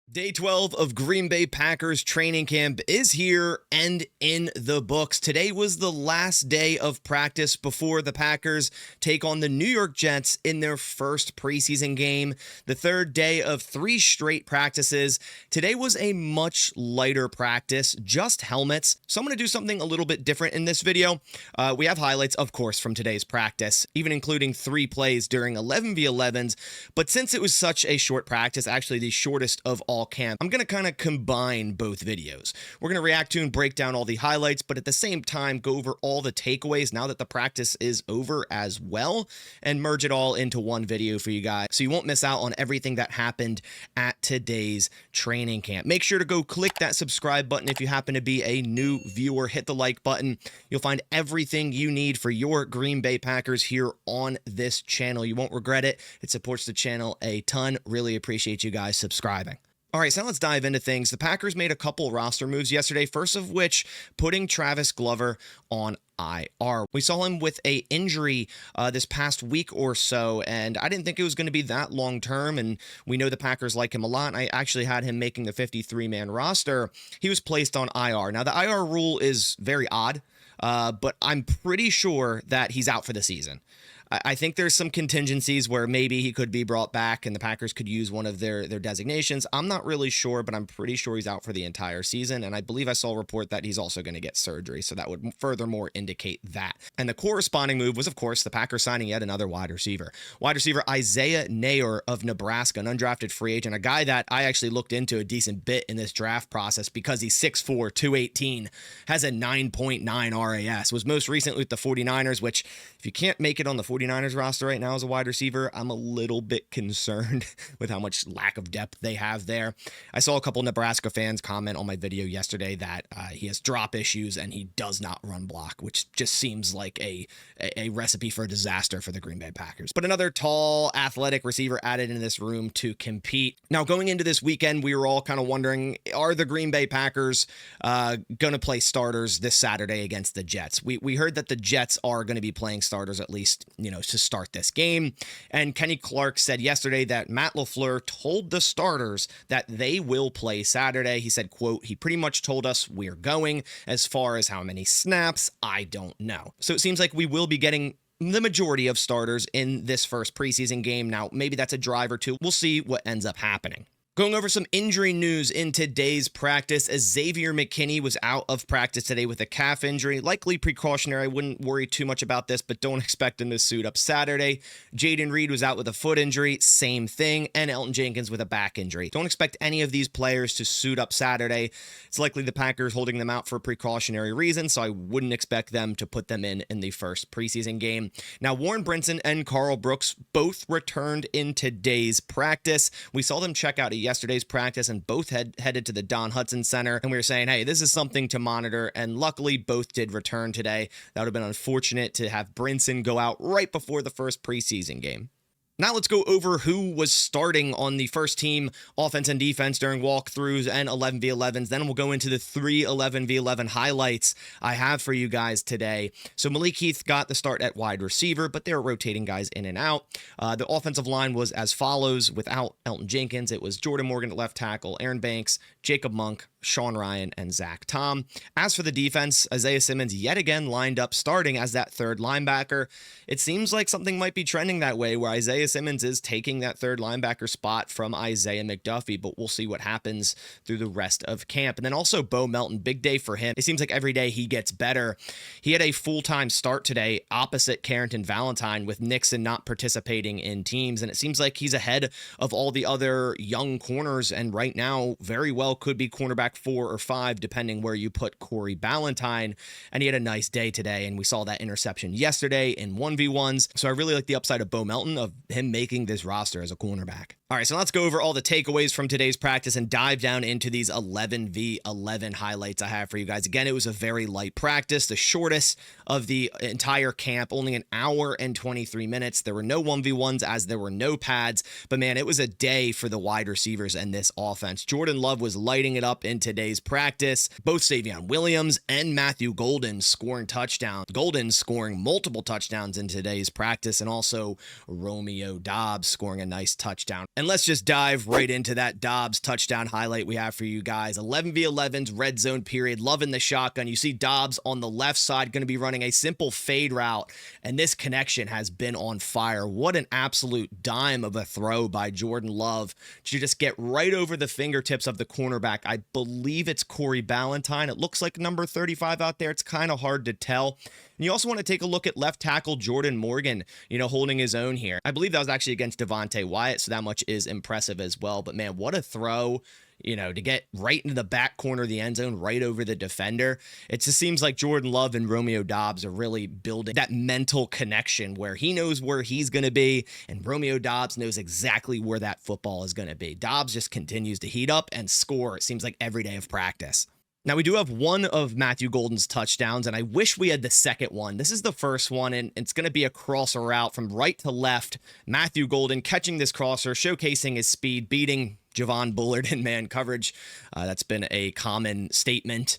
Day 12 of Green Bay Packers training camp is here and in the books. Today was the last day of practice before the Packers take on the New York Jets in their first preseason game, the third day of 3 straight practices. Today was a much lighter practice, just helmets. So I'm going to do something a little bit different in this video. We have highlights, of course, from today's practice, even including 3 plays during 11v11s. But since it was such a short practice, actually the shortest of all camp, I'm going to kind of combine both videos. We're going to react to and break down all the highlights, but at the same time go over all the takeaways now that the practice is over as well, and merge it all into one video for you guys so you won't miss out on everything that happened at today's training camp. Make sure to go click that subscribe button if you happen to be a new viewer. Hit the like button. You'll find everything you need for your Green Bay Packers here on this channel. You won't regret it. It supports the channel a ton. Really appreciate you guys subscribing. All right, so now let's dive into things. The Packers made a couple roster moves yesterday, first of which putting Travis Glover on IR. We saw him with an injury this past week or so, and I didn't think it was going to be that long term, and we know the Packers like him a lot. I actually had him making the 53-man roster. He was placed on IR. Now, the IR rule is very odd, but I'm pretty sure that he's out for the season. I think there's some contingencies where maybe he could be brought back and the Packers could use one of their designations. I'm not really sure, but I'm pretty sure he's out for the entire season. And I believe I saw a report that he's also going to get surgery. So that would furthermore indicate that. And the corresponding move was, of course, the Packers signing yet another wide receiver. Wide receiver Isaiah Nayor of Nebraska, an undrafted free agent, a guy that I actually looked into a decent bit in this draft process because he's 6'4", 218, has a 9.9 RAS, was most recently with the 49ers, which if you can't make it on the 49ers roster right now as a wide receiver, I'm a little bit concerned with how much lack of depth they have there. I saw a couple Nebraska fans comment on my video yesterday that he has drop issues and he does not run block, which just seems like a recipe for a disaster for the Green Bay Packers. But another tall, athletic receiver added in this room to compete. Now, going into this weekend, we were all kind of wondering, are the Green Bay Packers going to play starters this Saturday against the Jets? We heard that the Jets are going to be playing starters at least, to start this game. And Kenny Clark said yesterday that Matt LaFleur told the starters that they will play Saturday. He said, quote, "He pretty much told us we're going. As far as how many snaps, I don't know." So it seems like we will be getting the majority of starters in this first preseason game. Now, maybe that's a drive or two. We'll see what ends up happening. Going over some injury news in today's practice, as Xavier McKinney was out of practice today with a calf injury, likely precautionary. I wouldn't worry too much about this, but don't expect him to suit up Saturday. Jaden Reed was out with a foot injury, same thing, and Elton Jenkins with a back injury. Don't expect any of these players to suit up Saturday. It's likely the Packers holding them out for precautionary reasons, so I wouldn't expect them to put them in the first preseason game. Now, Warren Brinson and Carl Brooks both returned in today's practice. We saw them check out yesterday's practice and both headed to the Don Hutson Center, and we were saying, hey, this is something to monitor, and luckily both did return today. That would have been unfortunate to have Brinson go out right before the first preseason game. Now let's go over who was starting on the first team offense and defense during walkthroughs and 11v11s. Then we'll go into the 3 11v11 highlights I have for you guys today. So Malik Heath got the start at wide receiver, but they were rotating guys in and out. The offensive line was as follows. Without Elton Jenkins, it was Jordan Morgan at left tackle, Aaron Banks, Jacob Monk, Sean Ryan, and Zach Tom. As for the defense, Isaiah Simmons yet again lined up starting as that third linebacker. It seems like something might be trending that way where Isaiah Simmons is taking that third linebacker spot from Isaiah McDuffie, but we'll see what happens through the rest of camp. And then also Bo Melton, big day for him. It seems like every day he gets better. He had a full-time start today opposite Carrington Valentine with Nixon not participating in teams, and it seems like he's ahead of all the other young corners, and right now very well could be cornerback 4 or 5 depending where you put Corey Ballantyne. And he had a nice day today, and we saw that interception yesterday in 1v1s. So I really like the upside of Bo Melton, of him making this roster as a cornerback. All right, so let's go over all the takeaways from today's practice and dive down into these 11v11 highlights I have for you guys. Again, it was a very light practice, the shortest of the entire camp, only an hour and 23 minutes. There were no 1v1s as there were no pads, but man, it was a day for the wide receivers and this offense. Jordan Love was lighting it up in today's practice. Both Savion Williams and Matthew Golden scoring touchdowns. Golden scoring multiple touchdowns in today's practice, and also Romeo Doubs scoring a nice touchdown. And let's just dive right into that Doubs touchdown highlight we have for you guys. 11v11's red zone period, loving the shotgun. You see Doubs on the left side going to be running a simple fade route, and this connection has been on fire. What an absolute dime of a throw by Jordan Love to just get right over the fingertips of the cornerback. I believe it's Corey Ballantyne. It looks like number 35 out there. It's kind of hard to tell. And you also want to take a look at left tackle Jordan Morgan, holding his own here. I believe that was actually against Devontae Wyatt, so that much is impressive as well. But man, what a throw, to get right into the back corner of the end zone, right over the defender. It just seems like Jordan Love and Romeo Doubs are really building that mental connection where he knows where he's going to be, and Romeo Doubs knows exactly where that football is going to be. Doubs just continues to heat up and score, it seems like, every day of practice. Now, we do have one of Matthew Golden's touchdowns, and I wish we had the second one. This is the first one, and it's going to be a crosser route from right to left. Matthew Golden catching this crosser, showcasing his speed, beating Javon Bullard in man coverage. That's been a common statement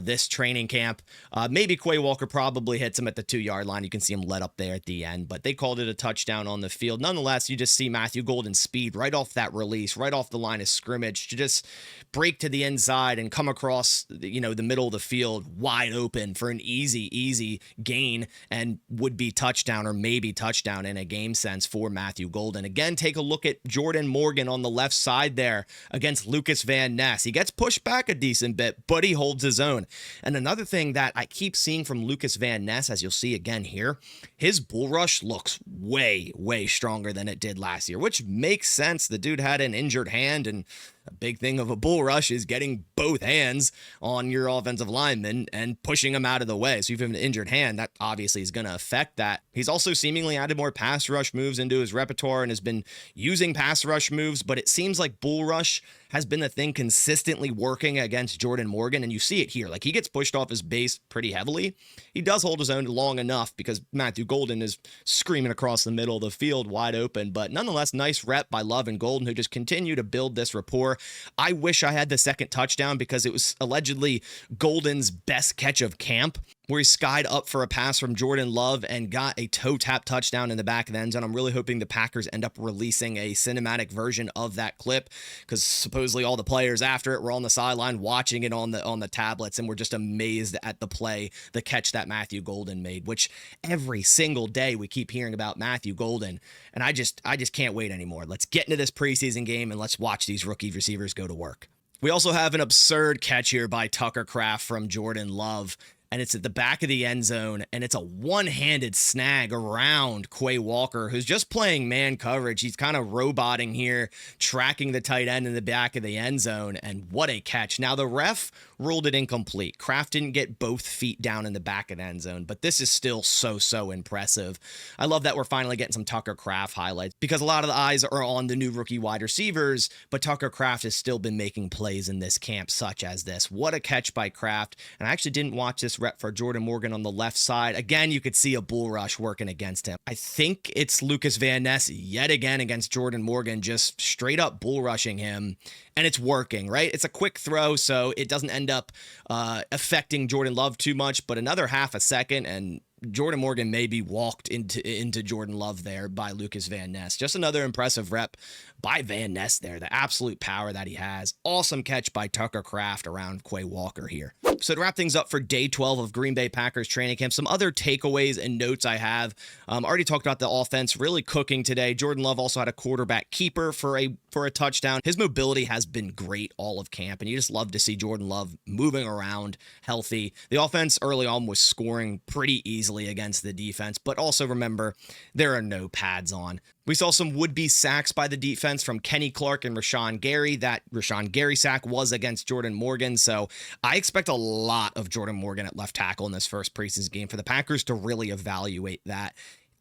this training camp. Maybe Quay Walker probably hits him at the 2-yard line. You can see him let up there at the end, but they called it a touchdown on the field. Nonetheless, you just see Matthew Golden's speed right off that release, right off the line of scrimmage, to just break to the inside and come across, the middle of the field wide open for an easy gain and would be touchdown or maybe touchdown in a game sense for Matthew Golden. Again, take a look at Jordan Morgan on the left side there against Lucas Van Ness. He gets pushed back a decent bit, but he holds his own. And another thing that I keep seeing from Lucas Van Ness, as you'll see again here, his bull rush looks way stronger than it did last year, which makes sense. The dude had an injured hand, and a big thing of a bull rush is getting both hands on your offensive lineman and pushing him out of the way. So if you have an injured hand, that obviously is going to affect that. He's also seemingly added more pass rush moves into his repertoire and has been using pass rush moves, but it seems like bull rush has been the thing consistently working against Jordan Morgan, and you see it here. Like, he gets pushed off his base pretty heavily. He does hold his own long enough because Matthew Golden is screaming across the middle of the field wide open, but nonetheless, nice rep by Love and Golden, who just continue to build this rapport. I wish I had the second touchdown because it was allegedly Golden's best catch of camp, where he skied up for a pass from Jordan Love and got a toe tap touchdown in the back of the end zone. I'm really hoping the Packers end up releasing a cinematic version of that clip, because supposedly all the players after it were on the sideline watching it on the tablets and were just amazed at the play, the catch that Matthew Golden made, which every single day we keep hearing about Matthew Golden, and I just can't wait anymore. Let's get into this preseason game and let's watch these rookie receivers go to work. We also have an absurd catch here by Tucker Kraft from Jordan Love, and it's at the back of the end zone, and it's a one-handed snag around Quay Walker, who's just playing man coverage. He's kind of roboting here, tracking the tight end in the back of the end zone, and what a catch. Now, the ref ruled it incomplete. Kraft didn't get both feet down in the back of the end zone, but this is still so impressive. I love that we're finally getting some Tucker Kraft highlights, because a lot of the eyes are on the new rookie wide receivers, but Tucker Kraft has still been making plays in this camp, such as this. What a catch by Kraft. And I actually didn't watch this rep for Jordan Morgan on the left side. Again, you could see a bull rush working against him. I think it's Lucas Van Ness yet again against Jordan Morgan, just straight up bull rushing him, and it's working, right? It's a quick throw, so it doesn't end up affecting Jordan Love too much, but another half a second and Jordan Morgan may be walked into Jordan Love there by Lucas Van Ness. Just another impressive rep by Van Ness there. The absolute power that he has. Awesome catch by Tucker Kraft around Quay Walker here. So to wrap things up for day 12 of Green Bay Packers training camp, some other takeaways and notes I have. Already talked about the offense really cooking today. Jordan Love also had a quarterback keeper for a touchdown. His mobility has been great all of camp, and you just love to see Jordan Love moving around healthy. The offense early on was scoring pretty easily against the defense, but also remember, there are no pads on. We saw some would-be sacks by the defense from Kenny Clark and Rashawn Gary. That Rashawn Gary sack was against Jordan Morgan, so I expect a lot of Jordan Morgan at left tackle in this first preseason game for the Packers to really evaluate that.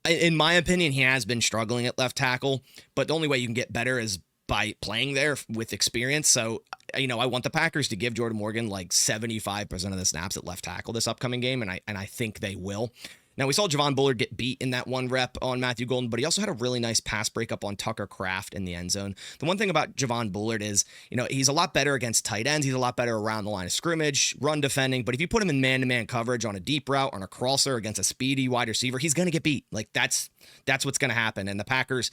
In my opinion, he has been struggling at left tackle, but the only way you can get better is by playing there with experience. So, I want the Packers to give Jordan Morgan like 75% of the snaps at left tackle this upcoming game, and I think they will. Now, we saw Javon Bullard get beat in that one rep on Matthew Golden, but he also had a really nice pass breakup on Tucker Kraft in the end zone. The one thing about Javon Bullard is, he's a lot better against tight ends. He's a lot better around the line of scrimmage, run defending. But if you put him in man-to-man coverage on a deep route, on a crosser against a speedy wide receiver, he's going to get beat. Like, that's what's going to happen. And the Packers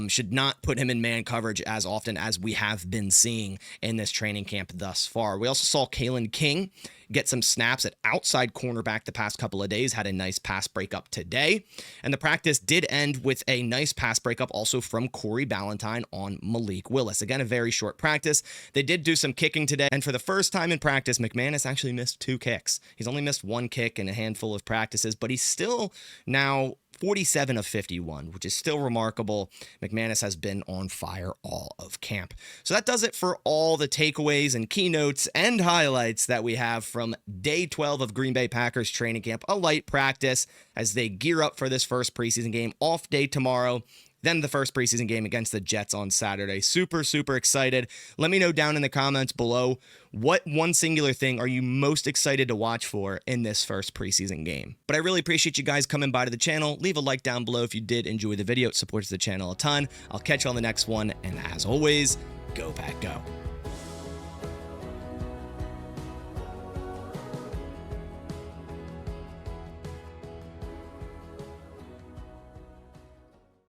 should not put him in man coverage as often as we have been seeing in this training camp thus far. We also saw Kalen King get some snaps at outside cornerback the past couple of days, had a nice pass breakup today. And the practice did end with a nice pass breakup also from Corey Ballantyne on Malik Willis. Again, a very short practice. They did do some kicking today. And for the first time in practice, McManus actually missed 2 kicks. He's only missed 1 kick in a handful of practices, but he's still now 47 of 51, which is still remarkable. McManus has been on fire all of camp. So that does it for all the takeaways and keynotes and highlights that we have from day 12 of Green Bay Packers training camp. A light practice as they gear up for this first preseason game. Off day tomorrow. Then the first preseason game against the Jets on Saturday. Super, super excited. Let me know down in the comments below, what one singular thing are you most excited to watch for in this first preseason game? But I really appreciate you guys coming by to the channel. Leave a like down below if you did enjoy the video. It supports the channel a ton. I'll catch you on the next one. And as always, go Pack Go.